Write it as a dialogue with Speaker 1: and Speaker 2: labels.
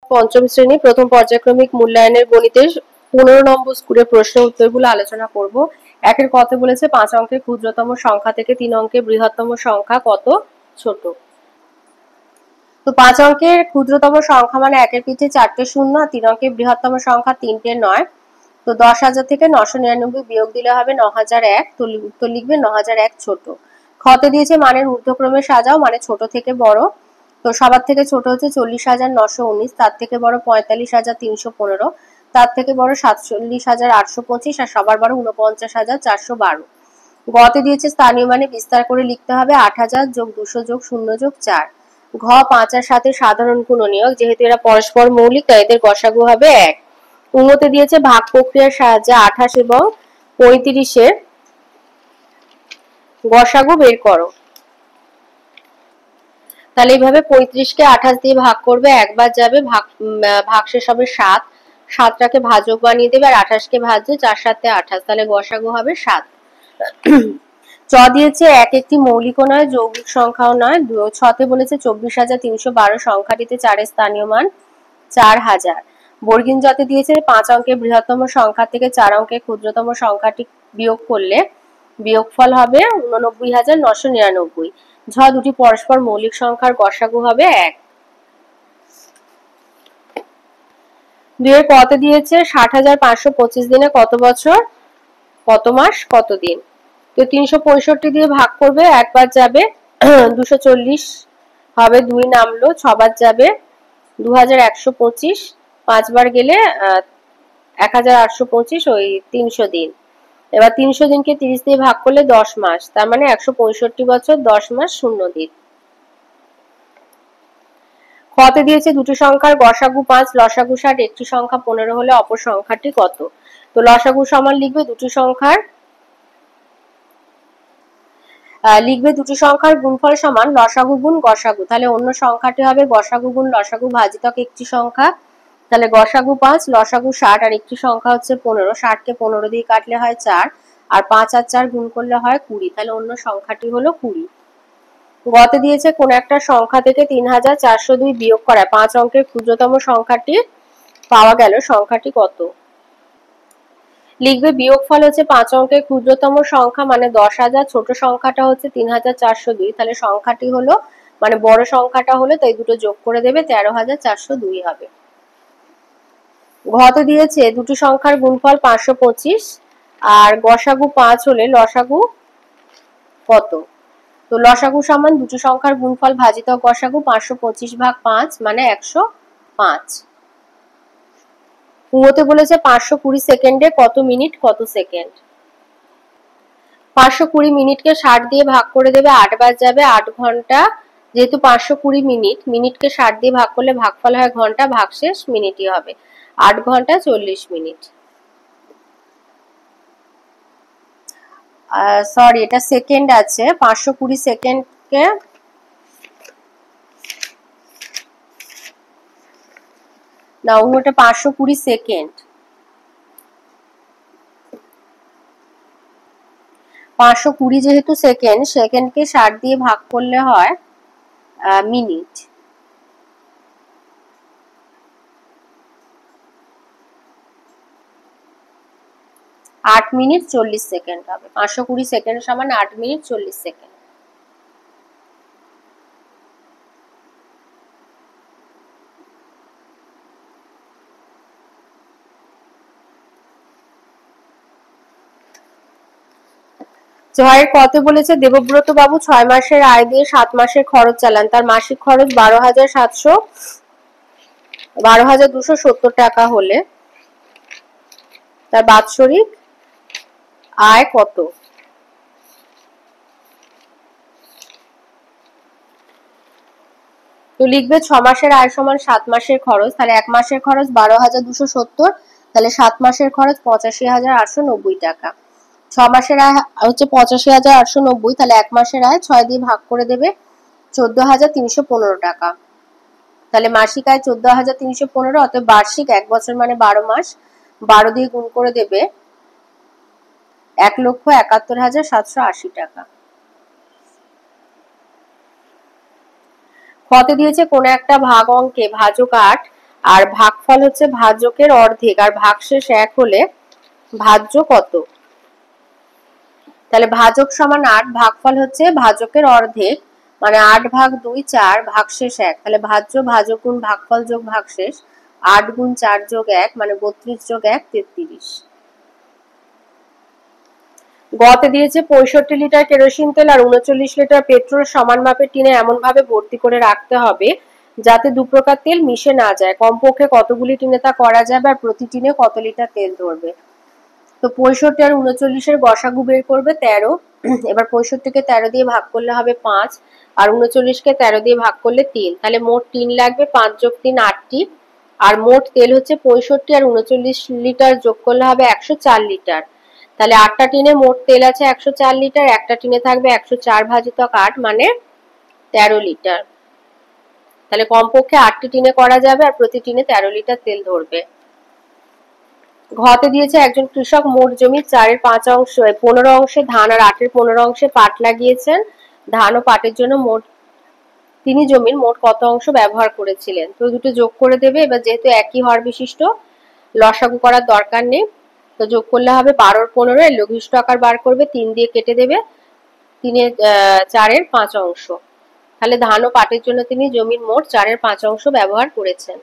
Speaker 1: পঞ্চম শ্রেণী প্রথম পর্যায়ক্রমিক মূল্যায়নের গণিতের 15 নম্বর স্কুলের প্রশ্ন উত্তরগুলো আলোচনা করব। একের কত বলেছে 5 অঙ্কের ক্ষুদ্রতম সংখ্যা থেকে 3 অঙ্কের বৃহত্তম সংখ্যা কত ছোট। তো 5 অঙ্কের ক্ষুদ্রতম সংখ্যা মানে একের পিঠে 4টে শূন্য, আর 3 অঙ্কের বৃহত্তম সংখ্যা 3টে 9। তো 10,000 থেকে 999 বিয়োগ দিলে হবে 9,001। তো উত্তর লিখবে 9,001 ছোট। খতে দিয়েছে মানের ঊর্ধ্বক্রমে সাজাও, মানে ছোট থেকে বড়। তো সবার থেকে ছোট হচ্ছে 40,919, তার থেকে বড় 45,315, তার থেকে বড় 47,825, আর সবার বড় 49,412। গতে দিয়েছে স্থানীয় মানে বিস্তার করে লিখতে হবে 8,000 যোগ 200 যোগ 0 যোগ 4। ঘ 5 আর 7 সাধারণ গুণনীয়ক, যেহেতু এরা পরস্পর মৌলিক তাই এদের গসাগু হবে 1। উন্নতে দিয়েছে ভাগ প্রক্রিয়ার সাহায্যে 28 এবং 35-এর গসাগু বের করো। তাহলে এইভাবে 35কে 28 দিয়ে ভাগ করবে, একবার যাবে, ভাগশেষ হবে 7, 7টাকে ভাজক বানিয়ে দেবে, আর 28কে ভাজবে, 4 7 28, তাহলে গসাগু হবে 7। চ দিয়েছে এক একটি মৌলিক নয়, যৌগিক সংখ্যাও নয়। ছতে বলেছে 24,312 সংখ্যাটিতে 4-এর স্থানীয় মান 4,000। বর্গীন জতে দিয়েছে 5 অঙ্কের বৃহত্তম সংখ্যা থেকে 4 অঙ্কের ক্ষুদ্রতম সংখ্যাটি বিয়োগ করলে বিয়োগফল হবে 89,999। ঝ দুটি পরস্পর মৌলিক সংখ্যার গসাগু হবে 1। দুইয়ের কতে দিয়েছে 60,525 দিনে কত বছর, কত মাস, কত দিন। তো 365 দিয়ে ভাগ করবে, একবার যাবে, 240 হবে, 2 নামলো, 6 বার যাবে, 2,125, 5 বার গেলে 1,825, ওই 300 দিন। এবার 300 দিনকে 30 দিয়ে ভাগ করলে 10 মাস, তার মানে 165 বছর 10 মাস 0 দিন। খতে দিয়েছে দুটি সংখ্যার গসাগু 5, লসাগু 60, একটি সংখ্যা 15 হলে অপর সংখ্যাটি কত। তো লসাগু সমান লিখবে দুটি সংখ্যার গুণফল সমান লসাগু গুণ গসাগু। তাহলে অন্য সংখ্যাটি হবে গসাগু গুণ লসাগু ভাজিতক একটি সংখ্যা। তাহলে গসাগু 5, লসাগু 60, আর একটি সংখ্যা হচ্ছে 15। 60কে 15 দিয়ে কাটলে হয় 4, আর 5 আর 4 গুণ করলে হয় 20। তাহলে অন্য সংখ্যাটি হলো 20। গতে দিয়েছে কোন একটা সংখ্যা থেকে 3,402 বিয়োগ করা 5 অঙ্কের ক্ষুদ্রতম সংখ্যাটি পাওয়া গেল, সংখ্যাটি কত। লিখবে বিয়োগফল হচ্ছে 5 অঙ্কের ক্ষুদ্রতম সংখ্যা মানে 10,000, ছোট সংখ্যাটা হচ্ছে 3,402, তাহলে সংখ্যাটি হলো মানে বড় সংখ্যাটা হলো, তাই দুটো যোগ করে দেবে, 13,402 হবে। ঘতে দিয়েছে দুটি সংখ্যার গুণফল 525, আর গসাগু 5 হলে লসাগু কত। তো লসাগু সমান দুটি সংখ্যার গুণফল ভাজিতক গসাগু, 525 ভাগ 5 মানে 105। কুয়োতে বলেছে 520 সেকেন্ডে কত মিনিট কত সেকেন্ড। 520 মিনিটকে 60 দিয়ে ভাগ করে দেবে, 8 বার যাবে, 8 ঘন্টা, যেহেতু 520 মিনিট, মিনিটকে 60 দিয়ে ভাগ করলে ভাগফল হয় ঘন্টা, ভাগশেষ মিনিটই হবে, 8 ঘন্টা 40 মিনিট। সরি, এটা সেকেন্ড আছে, 520 সেকেন্ডকে না, ওটা 520 সেকেন্ড, 520 যেহেতু সেকেন্ড, সেকেন্ডকে 60 দিয়ে ভাগ করলে হয় মিনিট। আট মিনিট 40 সেকেন্ড হবে। 520 সেকেন্ড সমান 8 মিনিট 40 সেকেন্ড। জয়ের কত বলেছে দেবব্রত বাবু 6 মাসের আয় দিয়ে 7 মাসের খরচ চালান, তার মাসিক খরচ 12,270 টাকা হলে তার বাৎসরিক আয় কত। তো লিখবে 6 মাসের আয় সমান 7 মাসের খরচ, তাহলে 1 মাসের খরচ 12,270, তাহলে 7 মাসের খরচ 85,890 টাকা। 6 মাসের আয় হচ্ছে 85,890, তাহলে 1 মাসের আয় 6 দিয়ে ভাগ করে দেবে, 14,315 টাকা। তাহলে মাসিক আয় 14,315, অতএব বার্ষিক 1 বছর মানে 12 মাস, 12 দিয়ে গুণ করে দেবে 1,71,780 টাকা। খতে দিয়েছে কোন একটা ভাগ অঙ্কে ভাজক 8 আর ভাগফল হচ্ছে ভাজকের অর্ধেক, আর ভাগশেষ 1 হলে ভাজ্য কত? তাহলে ভাজক সমান 8, ভাগফল হচ্ছে ভাজকের অর্ধেক, মানে 8/2 4, ভাগশেষ 1। তাহলে ভাজ্য ভাজক গুণ ভাগফল যোগ ভাগশেষ, 8 গুণ 4 যোগ 1 মানে 32 যোগ 1 33। গতে দিয়েছে 65 লিটার কেরোসিন তেল আর 39 লিটার পেট্রোল সমান মাপের টিনে এমন ভাবে ভর্তি করে রাখতে হবে যাতে দু প্রকার তেল মিশে না যায়। কমপক্ষে কতগুলি টিনে তা করা যাবে আর প্রতি টিনে কত লিটার তেল ধরবে? তো 65 আর 39 গসাগু বের করবে 13। এবার 65 কে 13 দিয়ে ভাগ করলে হবে 5, আর 39 কে 13 দিয়ে ভাগ করলে 3। তাহলে মোট 3 লাগবে, 5 যোগ 3 8টি। আর মোট তেল হচ্ছে 65 আর 39 লিটার, যোগ করলে হবে 104 লিটার। তাহলে 8টা টিনে মোট তেল আছে 104 লিটার, একটা টিনে থাকবে 104 ভাজিত 8 মানে 13 লিটার। তাহলে কমপক্ষে 8টি টিনে করা যাবে আর প্রতি টিনে 13 লিটার তেল ধরবে। ঘতে দিয়েছে একজন কৃষক মোট জমির 15 অংশে ধান আর 15 অংশে পাট লাগিয়েছেন। ধান ও পাটের জন্য তিনি জমির মোট কত অংশ ব্যবহার করেছিলেন? তো দুটো যোগ করে দেবে। এবার যেহেতু একই হর বিশিষ্ট, লসাগু করার দরকার নেই। তো যোগ করলে হবে 12 আর 15, এর লঘিষ্ঠ আকার বার করবে, 3 দিয়ে কেটে দেবে, 4/5 অংশ। তাহলে ধান ও পাটের জন্য তিনি জমির মোট 4/5 অংশ ব্যবহার করেছেন।